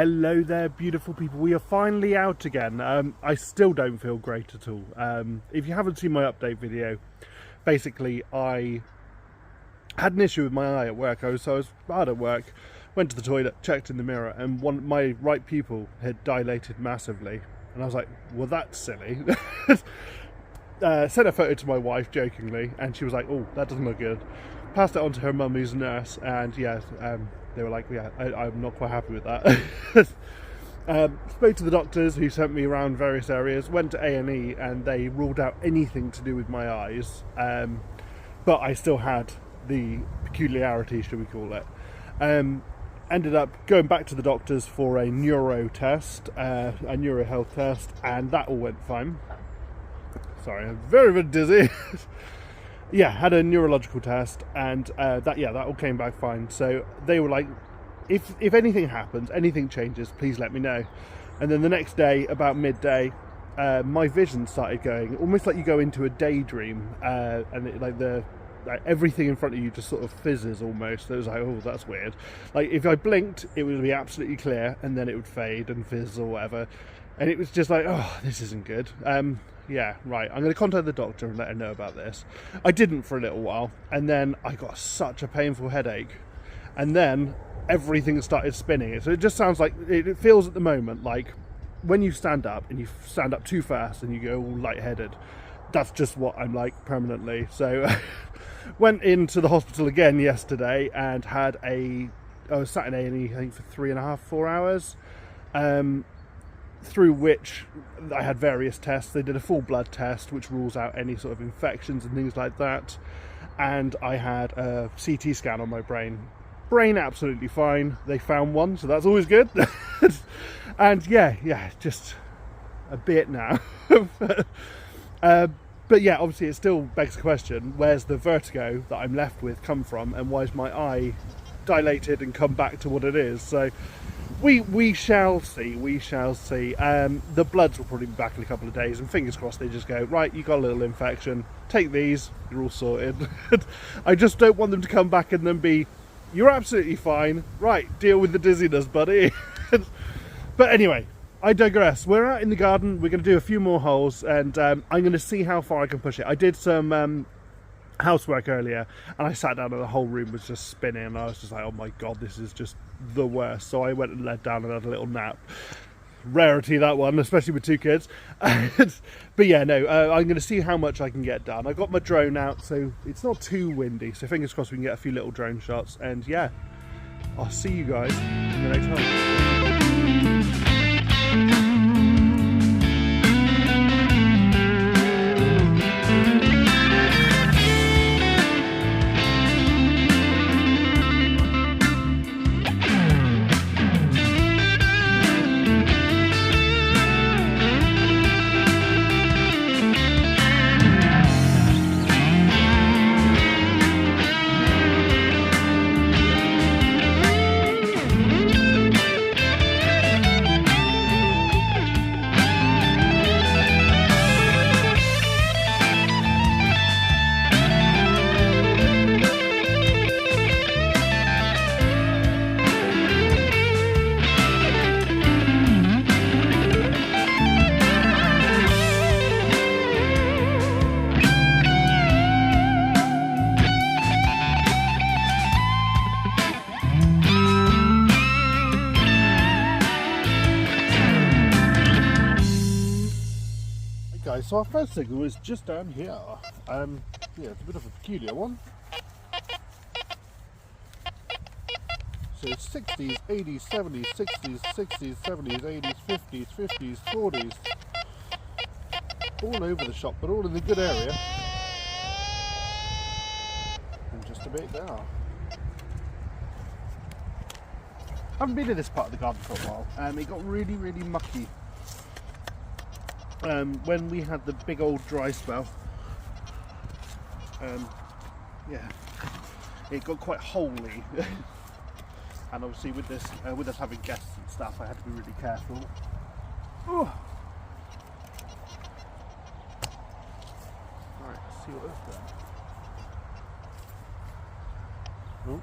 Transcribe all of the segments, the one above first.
Hello there, beautiful people. We are finally out again. I still don't feel great at all. If you haven't seen my update video, basically I had an issue with my eye at work. I was bad at work, went to the toilet, checked in the mirror, and my right pupil had dilated massively. And I was like, well, that's silly. Sent a photo to my wife jokingly, and she was like, oh, that doesn't look good. Passed it on to her mum, who's a nurse, and yeah, they were like, yeah, I'm not quite happy with that. Spoke to the doctors who sent me around various areas, went to A&E, and they ruled out anything to do with my eyes. But I still had the peculiarity, should we call it. Ended up going back to the doctors for a neuro test, a neuro health test, and that all went fine. Sorry, I'm very, very dizzy. Yeah, had a neurological test, and that all came back fine. So they were like, if anything happens, anything changes, please let me know. And then the next day, about midday, my vision started going almost like you go into a daydream, and it, everything in front of you just sort of fizzes almost. So it was like, oh, that's weird. Like if I blinked, it would be absolutely clear, and then it would fade and fizz or whatever. And it was just like, oh, this isn't good. Yeah, right, I'm going to contact the doctor and let her know about this. I didn't for a little while, and then I got such a painful headache, and then everything started spinning. So it just sounds like, it feels at the moment like when you stand up and you stand up too fast and you go all lightheaded. That's just what I'm like permanently. So went into the hospital again yesterday and I was sat in A&E I think for 3.5, 4 hours. Through which I had various tests. They did a full blood test which rules out any sort of infections and things like that, and I had a CT scan on my brain absolutely fine. They found one, so that's always good. And yeah, just a bit now. But yeah, obviously it still begs the question, where's the vertigo that I'm left with come from, and why is my eye dilated and come back to what it is? So we shall see. The bloods will probably be back in a couple of days, and fingers crossed they just go, right, you got a little infection, take these, you're all sorted. I just don't want them to come back and then be, you're absolutely fine, right, deal with the dizziness, buddy. But anyway, I digress. We're out in the garden, we're going to do a few more holes, and I'm going to see how far I can push it. I did some housework earlier, and I sat down and the whole room was just spinning, and I was just like, oh my god, this is just the worst. So I went and laid down and had a little nap. Rarity, that one, especially with 2 kids. But yeah, no, I'm going to see how much I can get done. I got my drone out, so it's not too windy, so fingers crossed we can get a few little drone shots. And yeah, I'll see you guys in the next hole. So our first signal is just down here. Yeah, it's a bit of a peculiar one. So 60s, 80s, 70s, 60s, 60s, 70s, 80s, 50s, 50s, 40s. All over the shop, but all in the good area. And just a bit there. I haven't been in this part of the garden for a while. It got really, really mucky. When we had the big old dry spell, yeah, it got quite holy. And obviously with this, with us having guests and stuff, I had to be really careful. Oh. Right, let's see what this does. Oh,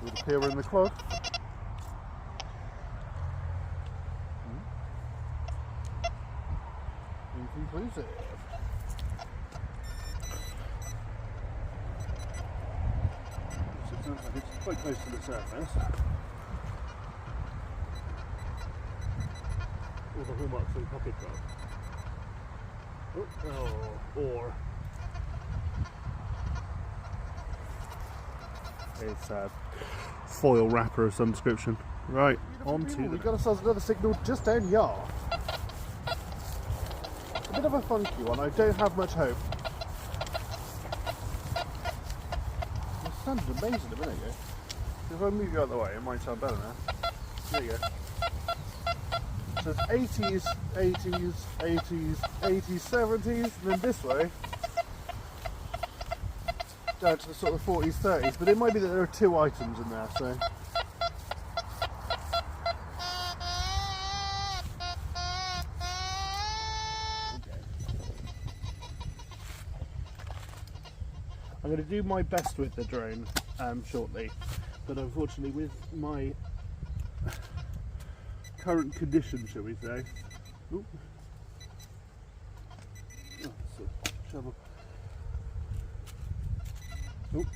would appear in the quad. conclusive. So it sounds like it's quite close to the surface. All the hallmarks of the pocket drop. Oh, or it's a foil wrapper of some description. Right, on to we've got ourselves another signal just down here. A bit of a funky one, I don't have much hope. It sounded amazing a minute ago. If I move you out of the way, it might sound better now. There you go. So it's 80s, 80s, 80s, 80s, 70s, and then this way down to the sort of 40s, 30s. But it might be that there are two items in there, so. I'm going to do my best with the drone shortly, but unfortunately with my current condition, shall we say. Ooh. Oh, so, shovel. Ooh.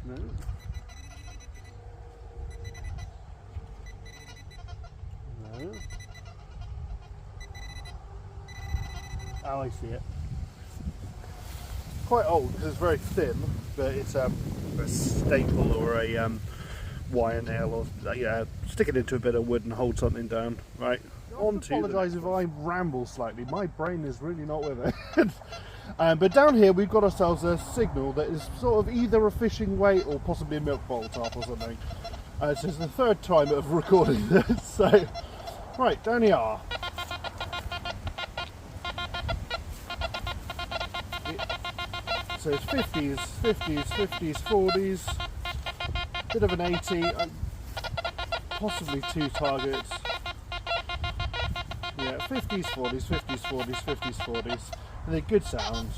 No. No. Oh, I see it. Quite old because it's very thin, but it's a staple or a wire nail or stick it into a bit of wood and hold something down. Right. On to. I apologise if I ramble slightly. My brain is really not with it. But down here we've got ourselves a signal that is sort of either a fishing weight or possibly a milk bottle top or something. So it's the third time of recording this. So, right, down here. So it's 50s, 50s, 50s, 40s, bit of an 80, possibly two targets. Yeah, 50s, 40s, 50s, 40s, 50s, 40s, and they're good sounds.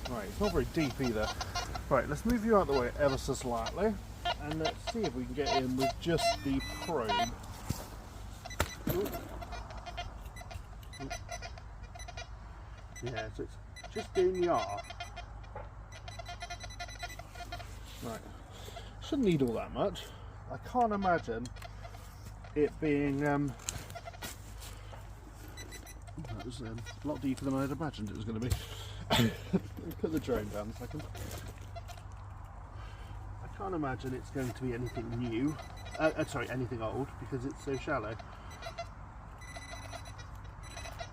Right, it's not very deep either. Right, let's move you out of the way ever so slightly, and let's see if we can get in with just the probe. Ooh. Yeah, so it's just down the R. Right, shouldn't need all that much. I can't imagine it being that was a lot deeper than I'd imagined it was going to be. Put the drone down a second. I can't imagine it's going to be anything new. Sorry, anything old, because it's so shallow.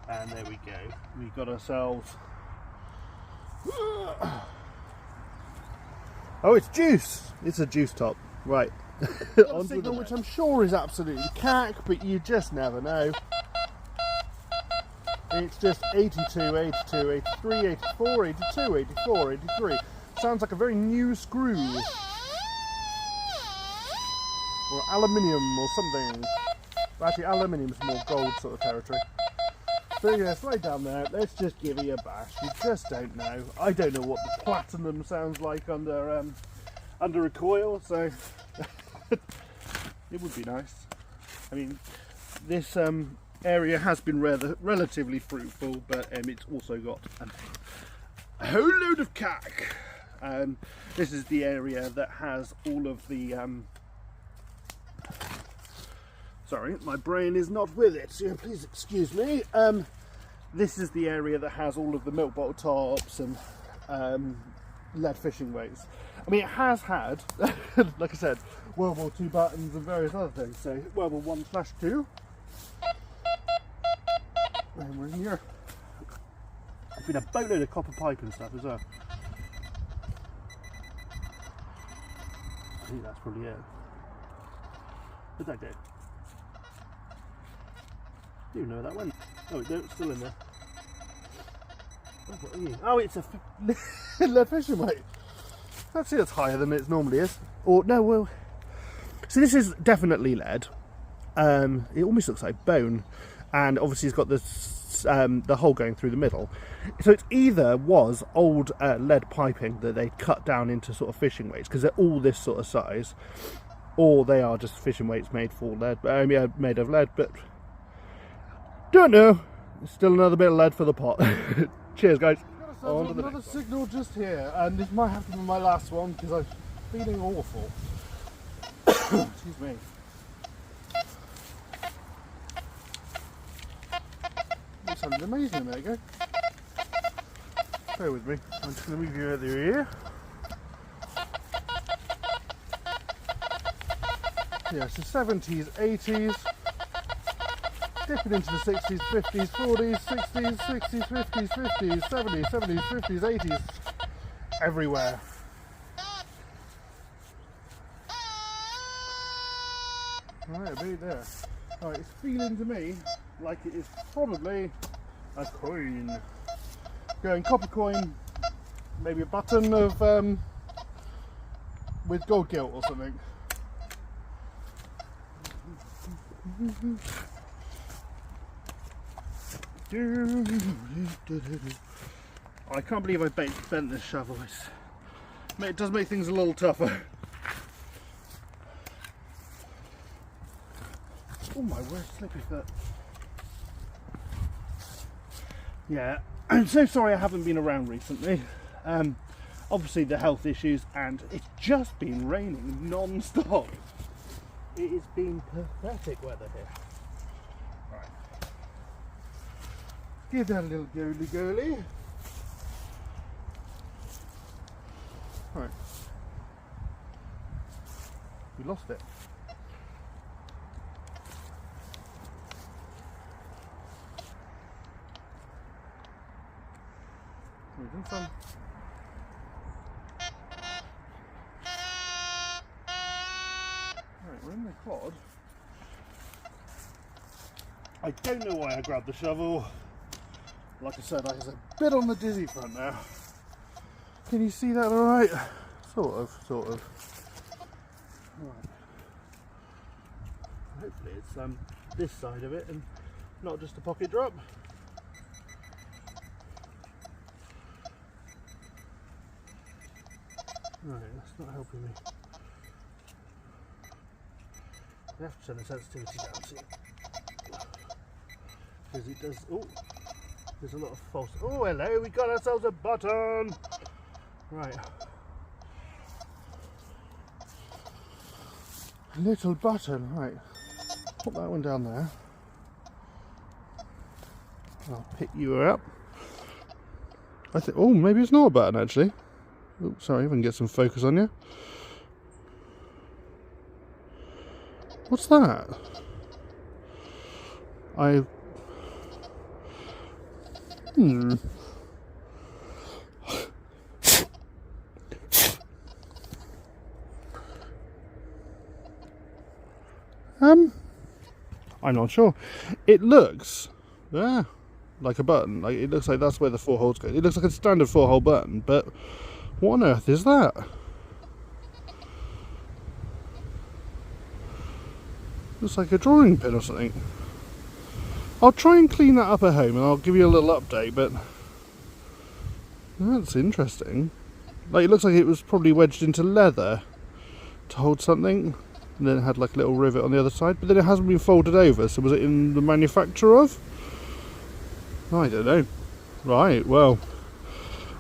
And there we go. We got ourselves. Oh, it's juice. It's a juice top, right? On signal, which I'm sure is absolutely cack, but you just never know. It's just 82, 82, 83, 84, 82, 84, 83. Sounds like a very new screw, or aluminium or something. Actually, aluminium's more gold sort of territory. So yeah, it's right down there. Let's just give it a bash. You just don't know. I don't know what the platinum sounds like under a coil, so it would be nice. I mean, this area has been relatively fruitful, but it's also got a whole load of cack. This is the area that has all of the sorry, my brain is not with it, so please excuse me. This is the area that has all of the milk bottle tops and lead fishing weights. I mean, it has had, like I said, World War II buttons and various other things. So World War 1/2. And we're in here. There's been a boatload of copper pipe and stuff as well. I think that's probably it. Where'd that go? I don't even know where that went. Oh, no, it's still in there. Oh, what are you? Oh, it's a lead fishing weight. Actually, that's higher than it normally is. Or, no, well... So this is definitely lead. It almost looks like bone. And obviously it's got this, the hole going through the middle. So it either was old lead piping that they cut down into sort of fishing weights, because they're all this sort of size. or they are just fishing weights made for lead, yeah, made of lead, but don't know. Still another bit of lead for the pot. Cheers, guys. On to the another signal just here, and this might have to be my last one because I'm feeling awful. Excuse me. That sounded amazing a minute ago. Bear with me. I'm just going to move you over here. Yeah, so 70s, 80s, dipping into the 60s, 50s, 40s, 60s, 60s, 50s, 50s, 70s, 70s, 50s, 80s, everywhere. Right, a bit there. Alright, it's feeling to me like it is probably a coin. Going copper coin, maybe a button of with gold gilt or something. I can't believe I bent this shovel. It does make things a little tougher. Oh my word, slippy foot. Yeah, I'm so sorry I haven't been around recently. Obviously the health issues, and it's just been raining non-stop. It has been pathetic weather here. Right. Give that a little girly. Right. We lost it. We're doing some. Right, we're in the quad. I don't know why I grabbed the shovel. Like I said, I was a bit on the dizzy front now. Can you see that all right? Sort of. Right. Hopefully it's this side of it and not just a pocket drop. Right, that's not helping me. I have to turn the sensitivity down, see, because it does. Oh, there's a lot of false. Oh, hello, we got ourselves a button. Right, a little button. Right, put that one down there. I'll pick you up. I think. Oh, maybe it's not a button actually. Oh, sorry, if I can get some focus on you. What's that? I'm not sure. It looks, like a button. Like it looks like that's where the 4 holes go. It looks like a standard 4-hole button, but what on earth is that? Looks like a drawing pin or something. I'll try and clean that up at home and I'll give you a little update, but that's interesting. Like it looks like it was probably wedged into leather to hold something, and then it had like a little rivet on the other side, but then it hasn't been folded over, so was it in the manufacture of? I don't know. Right, well,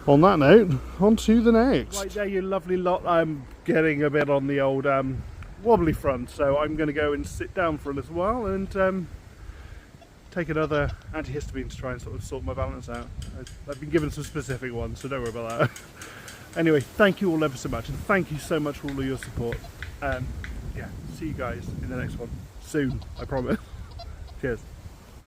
on that note, on to the next. Right there, you lovely lot. I'm getting a bit on the old wobbly front, so I'm going to go and sit down for a little while and take another antihistamine to try and sort my balance out. I've been given some specific ones, so don't worry about that. Anyway, thank you all ever so much, and thank you so much for all of your support. Yeah, see you guys in the next one soon, I promise. Cheers.